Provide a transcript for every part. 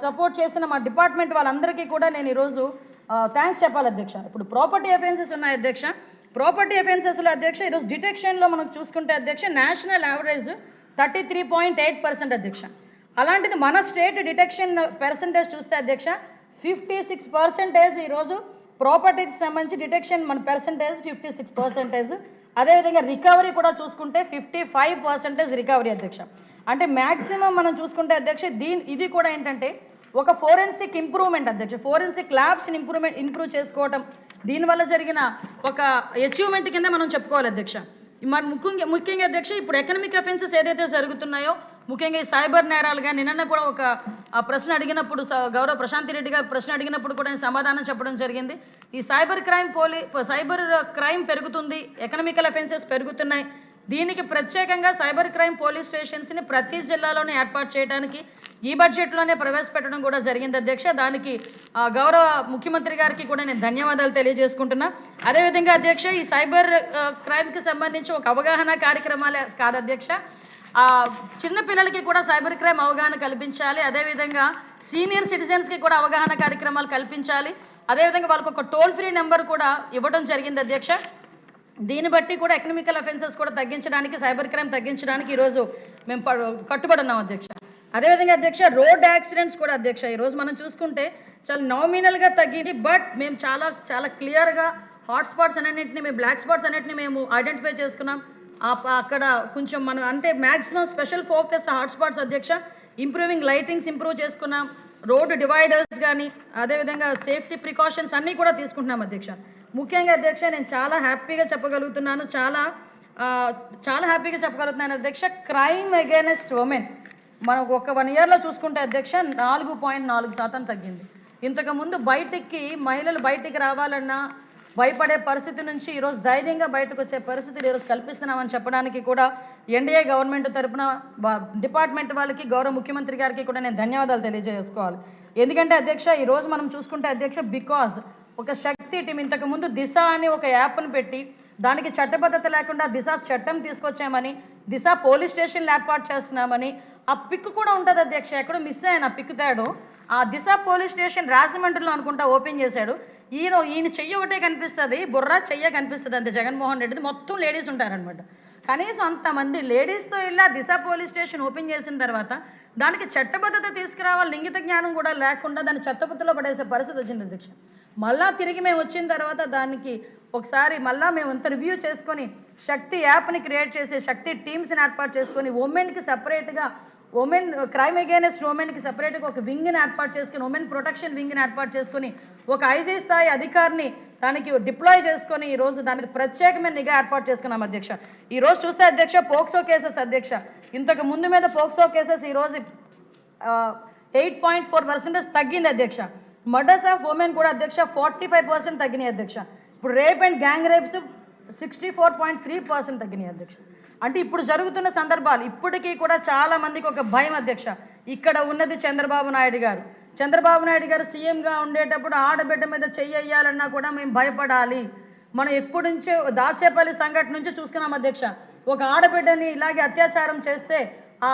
Support చేసిన మా department వాళ్ళందరికీ కూడా నేను ఈరోజు థ్యాంక్స్ చెప్పాలి అధ్యక్ష. ఇప్పుడు ప్రాపర్టీ అఫెన్సెస్ ఉన్నాయి అధ్యక్ష. ప్రాపర్టీ అఫెన్సెస్లో అధ్యక్ష ఈరోజు డిటెక్షన్లో మనం చూసుకుంటే అధ్యక్ష నేషనల్ యావరేజ్ 33.8% అధ్యక్ష. అలాంటిది మన స్టేట్ డిటెక్షన్ పర్సంటేజ్ చూస్తే అధ్యక్ష 56% ఈరోజు ప్రాపర్టీకి సంబంధించి డిటెక్షన్ మన పర్సంటేజ్ 56%. అదేవిధంగా రికవరీ కూడా చూసుకుంటే 55% రికవరీ అధ్యక్ష. అంటే మ్యాక్సిమం మనం చూసుకుంటే అధ్యక్ష ఇది కూడా ఏంటంటే ఒక ఫోరెన్సిక్ ఇంప్రూవ్మెంట్ అధ్యక్ష. ఫోరెన్సిక్ ల్యాబ్స్ని ఇంప్రూవ్ చేసుకోవటం దీనివల్ల జరిగిన ఒక అచీవ్మెంట్ కింద మనం చెప్పుకోవాలి అధ్యక్ష. మరి ముఖ్యంగా అధ్యక్ష ఇప్పుడు ఎకనామిక్ అఫెన్సెస్ ఏదైతే జరుగుతున్నాయో ముఖ్యంగా ఈ సైబర్ నేరాలుగా నిన్న కూడా ఒక ప్రశ్న అడిగినప్పుడు గౌరవ ప్రశాంతి రెడ్డి గారు ప్రశ్న అడిగినప్పుడు కూడా సమాధానం చెప్పడం జరిగింది. ఈ సైబర్ క్రైమ్ పెరుగుతుంది, ఎకనామికల్ అఫెన్సెస్ పెరుగుతున్నాయి. దీనికి ప్రత్యేకంగా సైబర్ క్రైమ్ పోలీస్ స్టేషన్స్ని ప్రతి జిల్లాలోనే ఏర్పాటు చేయడానికి ఈ బడ్జెట్లోనే ప్రవేశపెట్టడం కూడా జరిగింది అధ్యక్ష. దానికి గౌరవ ముఖ్యమంత్రి గారికి కూడా నేను ధన్యవాదాలు తెలియజేసుకుంటున్నా. అదేవిధంగా అధ్యక్ష ఈ సైబర్ క్రైమ్కి సంబంధించి ఒక అవగాహన కార్యక్రమాలే కాదు అధ్యక్ష, చిన్న పిల్లలకి కూడా సైబర్ క్రైమ్ అవగాహన కల్పించాలి. అదేవిధంగా సీనియర్ సిటిజన్స్కి కూడా అవగాహన కార్యక్రమాలు కల్పించాలి. అదేవిధంగా వాళ్ళకు ఒక టోల్ ఫ్రీ నెంబర్ కూడా ఇవ్వడం జరిగింది అధ్యక్ష. దీన్ని బట్టి కూడా ఎకనామికల్ అఫెన్సెస్ కూడా తగ్గించడానికి, సైబర్ క్రైమ్ తగ్గించడానికి ఈరోజు మేము కట్టుబడి ఉన్నాం అధ్యక్ష. అదేవిధంగా అధ్యక్ష రోడ్ యాక్సిడెంట్స్ కూడా అధ్యక్ష ఈరోజు మనం చూసుకుంటే చాలా నామినల్గా తగ్గింది. బట్ మేము చాలా క్లియర్గా హాట్స్పాట్స్ అన్నింటినీ మేము బ్లాక్ స్పాట్స్ అన్నింటినీ మేము ఐడెంటిఫై చేసుకున్నాం. అక్కడ కొంచెం మనం అంటే మ్యాక్సిమం స్పెషల్ ఫోకస్ హాట్స్పాట్స్ అధ్యక్ష. ఇంప్రూవింగ్ లైటింగ్స్ ఇంప్రూవ్ చేసుకున్నాం, రోడ్డు డివైడర్స్ కానీ అదేవిధంగా సేఫ్టీ ప్రికాషన్స్ అన్నీ కూడా తీసుకుంటున్నాం అధ్యక్ష. ముఖ్యంగా అధ్యక్ష నేను చాలా హ్యాపీగా చెప్పగలుగుతున్నాను అధ్యక్ష. క్రైమ్ అగైనెస్ట్ ఉమెన్ మనం ఒక 1 ఇయర్లో చూసుకుంటే అధ్యక్ష 4.4% తగ్గింది. ఇంతకుముందు మహిళలు బయటికి రావాలన్నా భయపడే పరిస్థితి నుంచి ఈరోజు ధైర్యంగా బయటకు వచ్చే పరిస్థితులు ఈరోజు కల్పిస్తున్నామని చెప్పడానికి కూడా ఎన్డీఏ గవర్నమెంట్ తరఫున డిపార్ట్మెంట్ వాళ్ళకి గౌరవ ముఖ్యమంత్రి గారికి కూడా నేను ధన్యవాదాలు తెలియజేసుకోవాలి. ఎందుకంటే అధ్యక్ష ఈరోజు మనం చూసుకుంటే అధ్యక్ష బికాజ్ ఒక శక్తి టీం ఇంతకుముందు దిశ అని ఒక యాప్ను పెట్టి దానికి చట్టబద్ధత లేకుండా దిశ చట్టం తీసుకొచ్చామని, దిశ పోలీస్ స్టేషన్లు ఏర్పాటు చేస్తున్నామని ఆ పిక్ కూడా ఉంటుంది అధ్యక్ష. ఎక్కడో మిస్ అయ్యాను ఆ పిక్ తేడు. ఆ దిశ పోలీస్ స్టేషన్ రాజమండ్రిలో అనుకుంటా ఓపెన్ చేశాడు. ఈయన చెయ్యి ఒకటే కనిపిస్తుంది, బుర్ర చెయ్య కనిపిస్తుంది అంతే. జగన్మోహన్ రెడ్డిది మొత్తం లేడీస్ ఉంటారనమాట. కనీసం అంతమంది లేడీస్తో ఇలా దిశ పోలీస్ స్టేషన్ ఓపెన్ చేసిన తర్వాత దానికి చట్టబద్ధత తీసుకురావాలి, లింగిత జ్ఞానం కూడా లేకుండా దాన్ని చెత్తబుద్ధలో పడేసే పరిస్థితి వచ్చింది అధ్యక్ష. మళ్ళా తిరిగి మేము వచ్చిన తర్వాత దానికి ఒకసారి మళ్ళీ మేము అంత రివ్యూ చేసుకొని శక్తి యాప్ని క్రియేట్ చేసి శక్తి టీమ్స్ని ఏర్పాటు చేసుకొని ఉమెన్కి సపరేట్గా క్రైమ్ అగైనెస్ట్ ఉమెన్కి సపరేట్గా ఒక వింగ్ని ఏర్పాటు చేసుకుని ఉమెన్ ప్రొటెక్షన్ వింగ్ని ఏర్పాటు చేసుకుని ఒక ఐజీ స్థాయి అధికారిని దానికి డిప్లాయ్ చేసుకొని ఈరోజు దానికి ప్రత్యేకమైన నిఘా ఏర్పాటు చేసుకున్నాం అధ్యక్ష. ఈరోజు చూస్తే అధ్యక్ష పోక్సో కేసెస్ అధ్యక్ష ఇంతకు ముందు మీద పోక్సో కేసెస్ ఈరోజు 8.4% తగ్గింది అధ్యక్ష. మర్డర్స్ ఆఫ్ ఉమెన్ కూడా అధ్యక్ష 45% తగ్గినాయి అధ్యక్ష. ఇప్పుడు రేప్ అండ్ గ్యాంగ్ రేప్స్ 64.3% తగ్గినాయి అధ్యక్ష. అంటే ఇప్పుడు జరుగుతున్న సందర్భాలు ఇప్పటికీ కూడా చాలా మందికి ఒక భయం అధ్యక్ష. ఇక్కడ ఉన్నది చంద్రబాబు నాయుడు గారు సీఎంగా ఉండేటప్పుడు ఆడబిడ్డ మీద చెయ్యాలన్నా కూడా మేము భయపడాలి. మనం ఎప్పటి నుంచో దాచేపల్లి సంఘటన నుంచి చూసుకున్నాం అధ్యక్ష. ఒక ఆడబిడ్డని ఇలాగే అత్యాచారం చేస్తే ఆ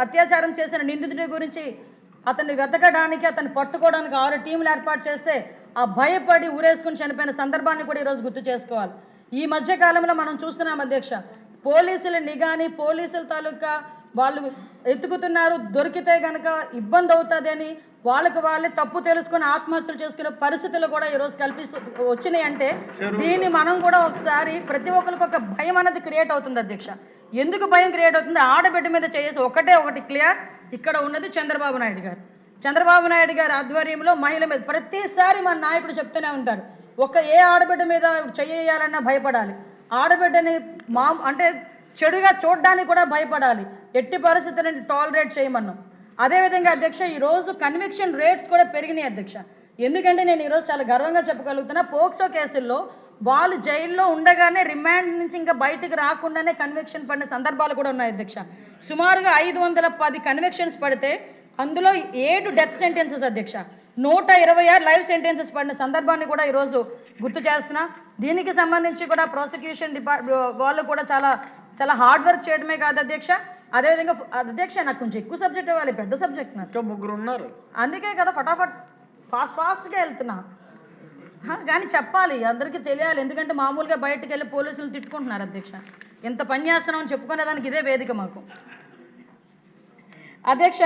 అత్యాచారం చేసిన నిందితుడి గురించి అతన్ని వెతకడానికి అతన్ని పట్టుకోవడానికి 6 టీంలు ఏర్పాటు చేస్తే ఆ భయపడి ఊరేసుకుని చనిపోయిన సందర్భాన్ని కూడా ఈరోజు గుర్తు చేసుకోవాలి. ఈ మధ్యకాలంలో మనం చూస్తున్నాం అధ్యక్ష పోలీసుల నిఘాని పోలీసుల తాలూకా వాళ్ళు ఎత్తుకుతున్నారు, దొరికితే కనుక ఇబ్బంది అవుతుందని వాళ్ళే తప్పు తెలుసుకొని ఆత్మహత్యలు చేసుకునే పరిస్థితులు కూడా ఈరోజు వచ్చినాయి. అంటే దీన్ని మనం కూడా ఒకసారి ప్రతి ఒక్కరికి ఒక భయం అనేది క్రియేట్ అవుతుంది అధ్యక్ష. ఎందుకు భయం క్రియేట్ అవుతుంది? ఆడబిడ్డ మీద చేసి ఒకటి క్లియర్, ఇక్కడ ఉన్నది చంద్రబాబు నాయుడు గారు ఆధ్వర్యంలో మహిళ మీద ప్రతిసారి మన నాయకుడు చెప్తూనే ఉంటాడు ఏ ఆడబిడ్డ మీద చేయాలన్నా భయపడాలి, ఆడబిడ్డని అంటే చెడుగా చూడడానికి కూడా భయపడాలి, ఎట్టి పరిస్థితులను టాలరేట్ చేయమన్నాం. అదేవిధంగా అధ్యక్ష ఈరోజు కన్విక్షన్ రేట్స్ కూడా పెరిగినాయి అధ్యక్ష. ఎందుకంటే నేను ఈరోజు చాలా గర్వంగా చెప్పగలుగుతున్నా పోక్సో కేసుల్లో వాళ్ళు జైల్లో ఉండగానే రిమాండ్ నుంచి ఇంకా బయటకు రాకుండానే కన్విక్షన్ పడిన సందర్భాలు కూడా ఉన్నాయి అధ్యక్ష. సుమారుగా 510 కన్విక్షన్స్ పడితే అందులో 7 డెత్ సెంటెన్సెస్ అధ్యక్ష. 126 లైఫ్ సెంటెన్సెస్ పడిన సందర్భాన్ని కూడా ఈరోజు గుర్తు చేస్తున్నా. దీనికి సంబంధించి కూడా ప్రాసిక్యూషన్ వాళ్ళు కూడా చాలా హార్డ్ వర్క్ చేయడమే కాదు అధ్యక్ష, అదేవిధంగా అధ్యక్ష నాకు కొంచెం ఎక్కువ సబ్జెక్ట్ ఇవ్వాలి, పెద్ద సబ్జెక్ట్ నాకు. ముగ్గురు ఉన్నారు, అందుకే కదా ఫటాఫట్ ఫాస్ట్గా వెళ్తున్నా. కానీ చెప్పాలి, అందరికీ తెలియాలి. ఎందుకంటే మామూలుగా బయటకు వెళ్ళి పోలీసులు తిట్టుకుంటున్నారు అధ్యక్ష. ఎంత పని చేస్తున్నాం అని చెప్పుకునేదానికి ఇదే వేదిక మాకు. అధ్యక్ష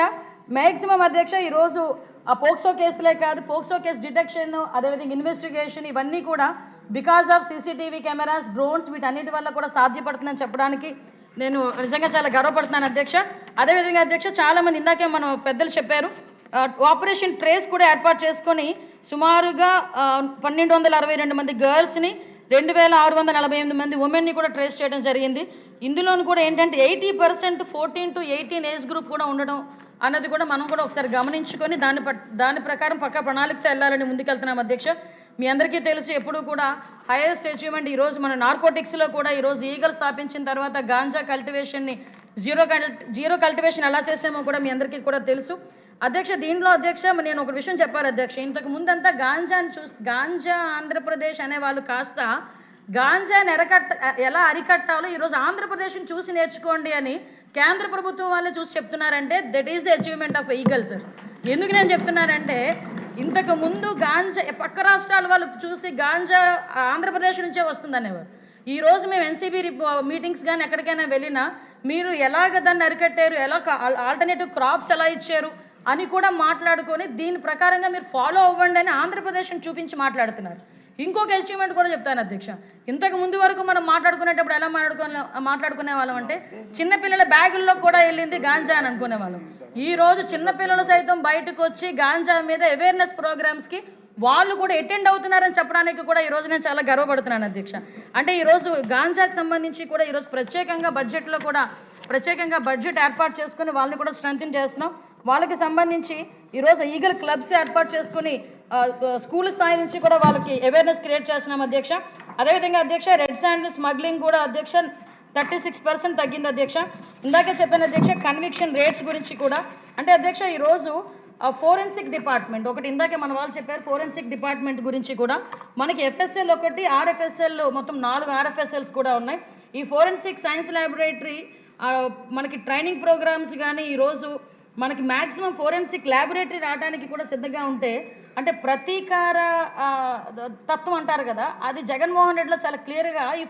మ్యాక్సిమం అధ్యక్ష ఈరోజు ఆ పోక్సో కేసులే కాదు, పోక్సో కేసు డిటెక్షన్, అదేవిధంగా ఇన్వెస్టిగేషన్, ఇవన్నీ కూడా because of CCTV cameras, drones, వీటన్నిటి వల్ల కూడా సాధ్యపడుతుందని చెప్పడానికి నేను నిజంగా చాలా గర్వపడుతున్నాను అధ్యక్ష. అదేవిధంగా అధ్యక్ష చాలామంది ఇందాకే మనం పెద్దలు చెప్పారు, ఆపరేషన్ ట్రేస్ కూడా ఏర్పాటు చేసుకొని సుమారుగా 1262 మంది గర్ల్స్ని, 2648 మంది ఉమెన్ని కూడా ట్రేస్ చేయడం జరిగింది. ఇందులోనూ కూడా ఏంటంటే 80% 14 to 18 ఏజ్ గ్రూప్ కూడా ఉండడం అన్నది కూడా మనం కూడా ఒకసారి గమనించుకొని దాని ప్రకారం పక్కా ప్రణాళికతో వెళ్ళాలని ముందుకెళ్తున్నాం అధ్యక్ష. మీ అందరికీ తెలుసు ఎప్పుడు కూడా హైయెస్ట్ అచీవ్మెంట్ ఈరోజు మన నార్కోటిక్స్లో కూడా ఈరోజు ఈగల్ స్థాపించిన తర్వాత గాంజా కల్టివేషన్ని జీరో కల్టివేషన్ ఎలా చేసామో కూడా మీ అందరికీ కూడా తెలుసు అధ్యక్ష. దీంట్లో అధ్యక్ష నేను ఒక విషయం చెప్పాలి అధ్యక్ష, ఇంతకు ముందంతా గాంజా ఆంధ్రప్రదేశ్ అనేవాళ్ళు కాస్త గాంజాని ఎలా అరికట్టాలో ఈరోజు ఆంధ్రప్రదేశ్ని చూసి నేర్చుకోండి అని కేంద్ర ప్రభుత్వం వాళ్ళే చూసి చెప్తున్నారంటే that is the achievement of eagle sir. ఎందుకు నేను చెప్తున్నానంటే ఇంతకు ముందు గాంజా పక్క రాష్ట్రాల వాళ్ళు చూసి గాంజా ఆంధ్రప్రదేశ్ నుంచే వస్తుందనేవారు. ఈరోజు మేము ఎన్సీబీ మీటింగ్స్ కానీ ఎక్కడికైనా వెళ్ళినా మీరు ఎలాగ దాన్ని అరికట్టారు, ఎలా ఆల్టర్నేటివ్ క్రాప్స్ ఎలా ఇచ్చారు అని కూడా మాట్లాడుకొని దీని ప్రకారంగా మీరు ఫాలో అవ్వండి అని ఆంధ్రప్రదేశ్ని చూపించి మాట్లాడుతున్నారు. ఇంకొక అచీవ్మెంట్ కూడా చెప్తాను అధ్యక్ష, ఇంతకు ముందు వరకు మనం మాట్లాడుకునేటప్పుడు ఎలా మాట్లాడుకునే వాళ్ళం అంటే చిన్నపిల్లల బ్యాగుల్లో కూడా వెళ్ళింది గాంజా అని అనుకునే వాళ్ళం. ఈరోజు చిన్నపిల్లలు సైతం బయటకు వచ్చి గాంజా మీద అవేర్నెస్ ప్రోగ్రామ్స్కి వాళ్ళు కూడా అటెండ్ అవుతున్నారని చెప్పడానికి కూడా ఈరోజు నేను చాలా గర్వపడుతున్నాను అధ్యక్ష. అంటే ఈరోజు గాంజాకి సంబంధించి కూడా ఈరోజు ప్రత్యేకంగా బడ్జెట్ ఏర్పాటు చేసుకుని వాళ్ళని కూడా స్ట్రెంథెన్ చేస్తున్నాం. వాళ్ళకి సంబంధించి ఈరోజు ఈగల్ క్లబ్స్ ఏర్పాటు చేసుకుని స్కూల్ స్థాయి నుంచి కూడా వాళ్ళకి అవేర్నెస్ క్రియేట్ చేస్తున్నాం అధ్యక్ష. అదేవిధంగా అధ్యక్ష రెడ్ శాండ్ స్మగ్లింగ్ కూడా అధ్యక్ష 36% తగ్గింది అధ్యక్ష. ఇందాకే చెప్పిన అధ్యక్ష కన్విక్షన్ రేట్స్ గురించి కూడా అంటే అధ్యక్ష ఈరోజు ఫోరెన్సిక్ డిపార్ట్మెంట్ ఒకటి ఇందాకే మన వాళ్ళు చెప్పారు, ఫోరెన్సిక్ డిపార్ట్మెంట్ గురించి కూడా మనకి ఎఫ్ఎస్ఎల్ ఒకటి, ఆర్ఎఫ్ఎస్ఎల్ మొత్తం 4 ఆర్ఎఫ్ఎస్ఎల్స్ కూడా ఉన్నాయి. ఈ ఫోరెన్సిక్ సైన్స్ ల్యాబొరేటరీ మనకి ట్రైనింగ్ ప్రోగ్రామ్స్ కానీ ఈరోజు మనకి మ్యాక్సిమం ఫోరెన్సిక్ ల్యాబొరేటరీ రావడానికి కూడా సిద్ధంగా ఉంటే అంటే ప్రతీకార తత్వం అంటారు కదా, అది జగన్మోహన్ రెడ్డిలో చాలా క్లియర్గా ఈ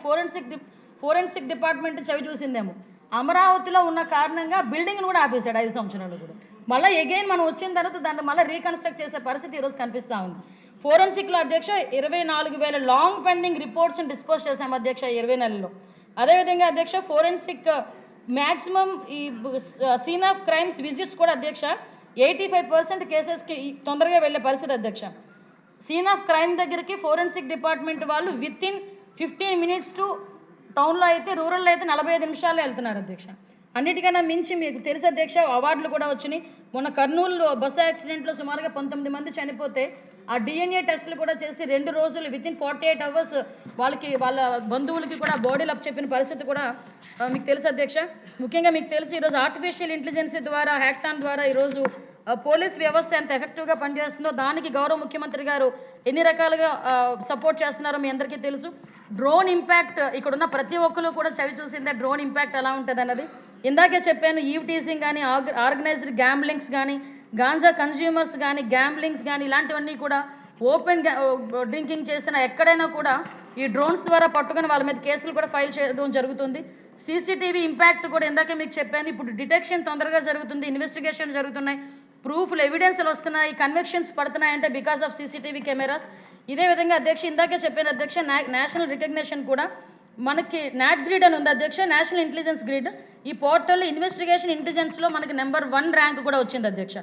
ఫోరెన్సిక్ డిపార్ట్మెంట్ చవి చూసిందేమో. అమరావతిలో ఉన్న కారణంగా బిల్డింగ్ను కూడా ఆపేశాడు 5 సంవత్సరాలు కూడా. మళ్ళీ ఎగైన్ మనం వచ్చిన తర్వాత దాన్ని మళ్ళీ రీకన్స్ట్రక్ట్ చేసే పరిస్థితి ఈరోజు కనిపిస్తూ ఉంది. ఫోరెన్సిక్లో అధ్యక్ష 24,000 లాంగ్ పెండింగ్ రిపోర్ట్స్ని డిస్పోజ్ చేశాం అధ్యక్ష 20 నెలల్లో. అదేవిధంగా అధ్యక్ష ఫోరెన్సిక్ మ్యాక్సిమం ఈ సీన్ ఆఫ్ క్రైమ్స్ విజిట్స్ కూడా అధ్యక్ష 85% కేసెస్కి తొందరగా వెళ్ళే పరిస్థితి అధ్యక్ష. సీన్ ఆఫ్ క్రైమ్ దగ్గరికి ఫోరెన్సిక్ డిపార్ట్మెంట్ వాళ్ళు వితిన్ 15 minutes టు టౌన్లో అయితే, రూరల్లో అయితే 45 నిమిషాల్లో వెళ్తున్నారు అధ్యక్ష. అన్నిటికన్నా మించి మీకు తెలుసు అధ్యక్ష అవార్డులు కూడా వచ్చినాయి. మొన్న కర్నూలు బస్సు యాక్సిడెంట్లో సుమారుగా 19 మంది చనిపోతే ఆ డిఎన్ఏ టెస్టులు కూడా చేసి 2 రోజులు వితిన్ 48 hours వాళ్ళ బంధువులకి కూడా బాడీలు అప్ చెప్పిన పరిస్థితి కూడా మీకు తెలుసు అధ్యక్ష. ముఖ్యంగా మీకు తెలుసు ఈరోజు ఆర్టిఫిషియల్ ఇంటెలిజెన్స్ ద్వారా హ్యాక్థాన్ ద్వారా ఈరోజు పోలీస్ వ్యవస్థ ఎంత ఎఫెక్టివ్గా పనిచేస్తుందో దానికి గౌరవ ముఖ్యమంత్రి గారు ఎన్ని రకాలుగా సపోర్ట్ చేస్తున్నారో మీ అందరికీ తెలుసు. డ్రోన్ ఇంపాక్ట్ ఇక్కడున్న ప్రతి ఒక్కరు కూడా చవి చూసిందే డ్రోన్ ఇంపాక్ట్ ఎలా ఉంటుంది అన్నది. ఇందాకే చెప్పాను, ఈవ్ టీజింగ్ కానీ, ఆర్గనైజ్డ్ గ్యాంబ్లింగ్స్ కానీ, గాంజా కన్జ్యూమర్స్ కానీ, గ్యాంబ్లింగ్స్ కానీ ఇలాంటివన్నీ కూడా ఓపెన్ డ్రింకింగ్ చేసిన ఎక్కడైనా కూడా ఈ డ్రోన్స్ ద్వారా పట్టుకొని వాళ్ళ మీద కేసులు కూడా ఫైల్ చేయడం జరుగుతుంది. సీసీటీవీ ఇంపాక్ట్ కూడా ఇందాకే మీకు చెప్పాను. ఇప్పుడు డిటెక్షన్ తొందరగా జరుగుతుంది, ఇన్వెస్టిగేషన్ జరుగుతున్నాయి, ప్రూఫ్లు ఎవిడెన్స్లు వస్తున్నాయి, కన్విక్షన్స్ పడుతున్నాయంటే బికాస్ ఆఫ్ సీసీటీవీ కెమెరాస్. ఇదే విధంగా అధ్యక్ష ఇందాకే చెప్పాను అధ్యక్ష నేషనల్ రికగ్నిషన్ కూడా మనకి నాట్ గ్రిడ్ అని ఉంది అధ్యక్ష, నేషనల్ ఇంటెలిజెన్స్ గ్రిడ్. ఈ పోర్టల్లో ఇన్వెస్టిగేషన్ ఇంటెలిజెన్స్లో మనకి నెంబర్ 1 ర్యాంక్ కూడా వచ్చింది అధ్యక్ష.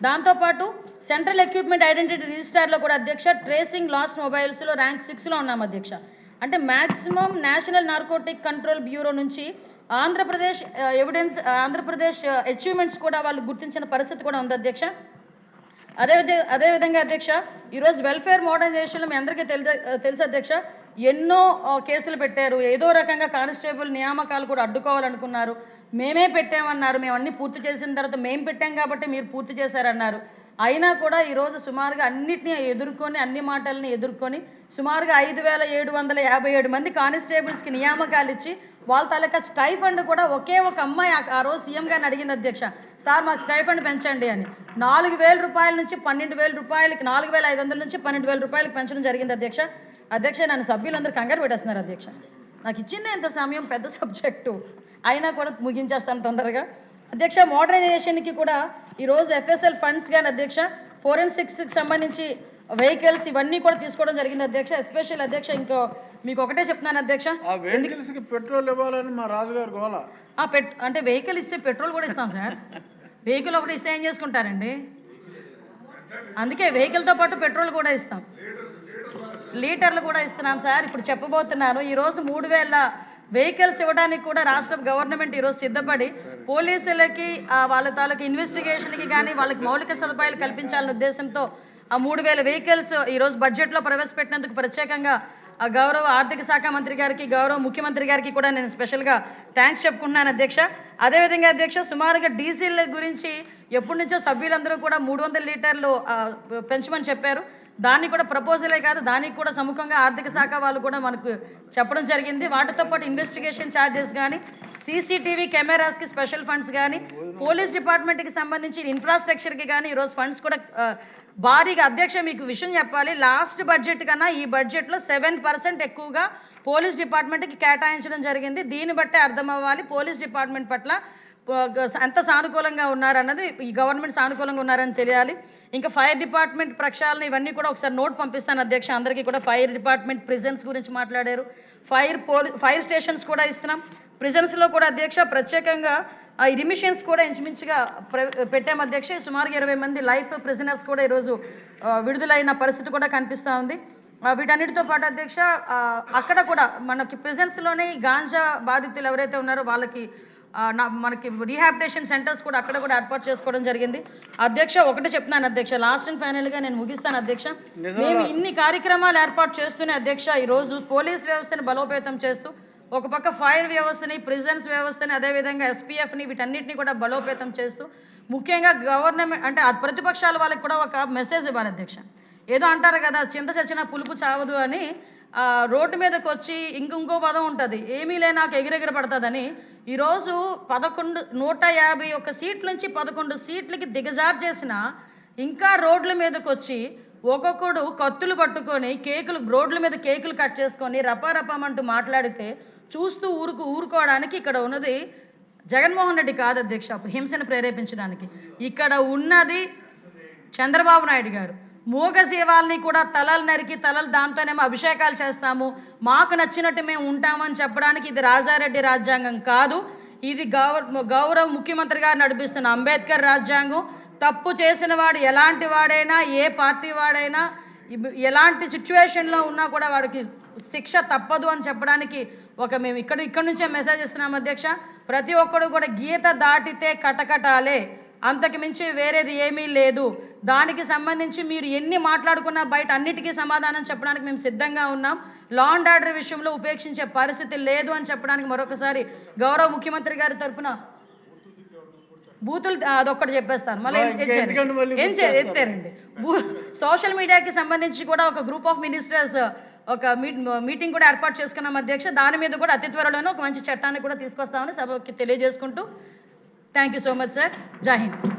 దాంతోపాటు సెంట్రల్ ఎక్విప్మెంట్ ఐడెంటిటీ రిజిస్టార్లో కూడా అధ్యక్ష ట్రేసింగ్ లాస్ట్ మొబైల్స్లో ర్యాంక్ 6లో ఉన్నాం అధ్యక్ష. అంటే maximum national narcotic control bureau నుంచి ఆంధ్రప్రదేశ్ అచీవ్మెంట్స్ కూడా వాళ్ళు గుర్తించిన పరిస్థితి కూడా ఉంది అధ్యక్ష. అదేవిధంగా అధ్యక్ష ఈరోజు వెల్ఫేర్ మోడర్నైజేషన్లో మీ అందరికీ తెలుసు అధ్యక్ష ఎన్నో కేసులు పెట్టారు. ఏదో రకంగా కానిస్టేబుల్ నియామకాలు కూడా అడ్డుకోవాలనుకున్నారు. మేమే పెట్టామన్నారు, మేము అన్నీ పూర్తి చేసిన తర్వాత మేము పెట్టాం కాబట్టి మీరు పూర్తి చేశారన్నారు. అయినా కూడా ఈరోజు సుమారుగా అన్నిటినీ ఎదుర్కొని అన్ని మాటల్ని ఎదుర్కొని సుమారుగా 5757 మంది కానిస్టేబుల్స్కి నియామకాలు ఇచ్చి వాళ్ళ తాలూకా స్టైఫండ్ కూడా ఒకే ఒక అమ్మాయి ఆ రోజు సీఎం గారిని అడిగింది అధ్యక్ష, సార్ మాకు స్టైఫండ్ పెంచండి అని. 4000 రూపాయల నుంచి 12,000 రూపాయలకి, 4,500 నుంచి 12,000 రూపాయలకి పెంచడం జరిగింది అధ్యక్ష. అధ్యక్ష నన్ను సభ్యులందరూ కంగారు పెట్టేస్తున్నారు అధ్యక్ష. నాకు ఇచ్చిందే ఎంత సమయం, పెద్ద సబ్జెక్టు అయినా కూడా ముగించేస్తాను తొందరగా అధ్యక్ష. మోడర్నైజేషన్కి కూడా ఈరోజు FSL ఫండ్స్ కానీ అధ్యక్ష, ఫోరెన్సిక్స్కి సంబంధించి వెహికల్స్ ఇవన్నీ కూడా తీసుకోవడం జరిగింది అధ్యక్ష. ఎస్పెషల్ అధ్యక్ష ఇంకో మీకు ఒకటే చెప్తున్నాను అధ్యక్ష, పెట్రోల్ ఇవ్వాలని మా రాజుగారు గోల. అంటే వెహికల్ ఇస్తే పెట్రోల్ కూడా ఇస్తాం సార్. వెహికల్ ఒకటి ఇస్తే ఏం చేసుకుంటారండి, అందుకే వెహికల్తో పాటు పెట్రోల్ కూడా ఇస్తాం, లీటర్లు కూడా ఇస్తున్నాం సార్. ఇప్పుడు చెప్పబోతున్నాను, ఈరోజు 3000 వెహికల్స్ ఇవ్వడానికి కూడా రాష్ట్ర గవర్నమెంట్ ఈరోజు సిద్ధపడి పోలీసులకి వాళ్ళ తాలూకు ఇన్వెస్టిగేషన్కి కానీ వాళ్ళకి మౌలిక సదుపాయాలు కల్పించాలనే ఉద్దేశంతో ఆ 3000 వెహికల్స్ ఈరోజు బడ్జెట్లో ప్రవేశపెట్టినందుకు ప్రత్యేకంగా గౌరవ ఆర్థిక శాఖ మంత్రి గారికి, గౌరవ ముఖ్యమంత్రి గారికి కూడా నేను స్పెషల్గా థ్యాంక్స్ చెప్పుకుంటున్నాను అధ్యక్ష. అదేవిధంగా అధ్యక్ష సుమారుగా డీజిల్ గురించి ఎప్పటి నుంచో సభ్యులందరూ కూడా 300 లీటర్లు పెంచమని చెప్పారు. దాన్ని కూడా ప్రపోజలే కాదు, దానికి కూడా సముఖంగా ఆర్థిక శాఖ వాళ్ళు కూడా మనకు చెప్పడం జరిగింది. వాటితో పాటు ఇన్వెస్టిగేషన్ ఛార్జెస్ కానీ, CCTV కెమెరాస్కి స్పెషల్ ఫండ్స్ కానీ, పోలీస్ డిపార్ట్మెంట్కి సంబంధించి ఇన్ఫ్రాస్ట్రక్చర్కి కానీ ఈరోజు ఫండ్స్ కూడా భారీగా అధ్యక్ష. మీకు విషయం చెప్పాలి, లాస్ట్ బడ్జెట్ కన్నా ఈ బడ్జెట్లో 7% ఎక్కువగా పోలీస్ డిపార్ట్మెంట్కి కేటాయించడం జరిగింది. దీన్ని బట్టే అర్థం అవ్వాలి పోలీస్ డిపార్ట్మెంట్ పట్ల ఎంత సానుకూలంగా ఉన్నారన్నది, ఈ గవర్నమెంట్ సానుకూలంగా ఉన్నారని తెలియాలి. ఇంకా ఫైర్ డిపార్ట్మెంట్ ప్రక్షాళన ఇవన్నీ కూడా ఒకసారి నోట్ పంపిస్తాను అధ్యక్ష అందరికీ కూడా. ఫైర్ డిపార్ట్మెంట్ ప్రిజన్స్ గురించి మాట్లాడారు, ఫైర్ స్టేషన్స్ కూడా ఇస్తున్నాం. ప్రిజన్స్లో కూడా అధ్యక్ష ప్రత్యేకంగా ఈ రిమిషన్స్ కూడా ఇంచుమించుగా పెట్టాం అధ్యక్ష. సుమారుగా 20 మంది లైఫ్ ప్రిజనర్స్ కూడా ఈరోజు విడుదలైన పరిస్థితి కూడా కనిపిస్తూ ఉంది. వీటన్నిటితో పాటు అధ్యక్ష అక్కడ కూడా మనకి ప్రిజన్స్లోనే గాంజా బాధితులు ఎవరైతే ఉన్నారో వాళ్ళకి మనకి రీహాబిలిటేషన్ సెంటర్స్ కూడా అక్కడ కూడా ఏర్పాటు చేసుకోవడం జరిగింది అధ్యక్ష. ఒకటి చెప్తున్నాను అధ్యక్ష, లాస్ట్ అండ్ ఫైనల్గా నేను ముగిస్తాను అధ్యక్ష. మేము ఇన్ని కార్యక్రమాలు ఏర్పాటు చేస్తూనే అధ్యక్ష ఈరోజు పోలీస్ వ్యవస్థను బలోపేతం చేస్తూ ఒక పక్క ఫైర్ వ్యవస్థని, ప్రిజన్స్ వ్యవస్థని, అదేవిధంగా SPFని వీటన్నిటిని కూడా బలోపేతం చేస్తూ ముఖ్యంగా గవర్నమెంట్ అంటే ప్రతిపక్షాల వాళ్ళకి కూడా ఒక మెసేజ్ ఇవ్వాలి అధ్యక్ష. ఏదో అంటారు కదా, చింత చచ్చిన పులుపు చావదు అని. రోడ్డు మీదకి వచ్చి ఇంకో పదం ఉంటుంది, ఏమీ లే నాకు ఎగిరెగిరి పడుతుందని. ఈరోజు 151 సీట్ల నుంచి 11 సీట్లకి దిగజారు చేసిన ఇంకా రోడ్ల మీదకి వచ్చి ఒక్కొక్కడు కత్తులు పట్టుకొని రోడ్ల మీద కేకులు కట్ చేసుకొని రపారపమంటూ మాట్లాడితే చూస్తూ ఊరుకోవడానికి ఇక్కడ ఉన్నది జగన్మోహన్ రెడ్డి కాదు అధ్యక్ష, హింసను ప్రేరేపించడానికి. ఇక్కడ ఉన్నది చంద్రబాబు నాయుడు గారు. మూగ జీవాల్ని కూడా తలలు నరికి దాంతోనేమో అభిషేకాలు చేస్తాము, మాకు నచ్చినట్టు మేము ఉంటామని చెప్పడానికి ఇది రాజారెడ్డి రాజ్యాంగం కాదు, ఇది గౌరవ ముఖ్యమంత్రి గారు నడిపిస్తున్న అంబేద్కర్ రాజ్యాంగం. తప్పు చేసిన వాడు ఎలాంటి వాడైనా, ఏ పార్టీ వాడైనా, ఎలాంటి సిచ్యువేషన్లో ఉన్నా కూడా వాడికి శిక్ష తప్పదు అని చెప్పడానికి మేము ఇక్కడ నుంచే మెసేజ్ ఇస్తున్నాం అధ్యక్ష. ప్రతి ఒక్కడు కూడా గీత దాటితే కటకటాలే, అంతకు మించి వేరేది ఏమీ లేదు. దానికి సంబంధించి మీరు ఎన్ని మాట్లాడుకున్నా బయట అన్నిటికీ సమాధానం చెప్పడానికి మేము సిద్ధంగా ఉన్నాం. లా అండ్ ఆర్డర్ విషయంలో ఉపేక్షించే పరిస్థితి లేదు అని చెప్పడానికి మరొకసారి గౌరవ ముఖ్యమంత్రి గారి తరఫున బూతులు అదొక్కటి చెప్పేస్తాను, మళ్ళీ ఎత్తారండి. సోషల్ మీడియాకి సంబంధించి కూడా ఒక గ్రూప్ ఆఫ్ మినిస్టర్స్ ఒక మీటింగ్ కూడా ఏర్పాటు చేసుకున్నాం అధ్యక్ష. దాని మీద కూడా అతి త్వరలోనే ఒక మంచి చట్టాన్ని కూడా తీసుకొస్తామని సభకి తెలియజేసుకుంటూ thank you so much sir. జై హింద్.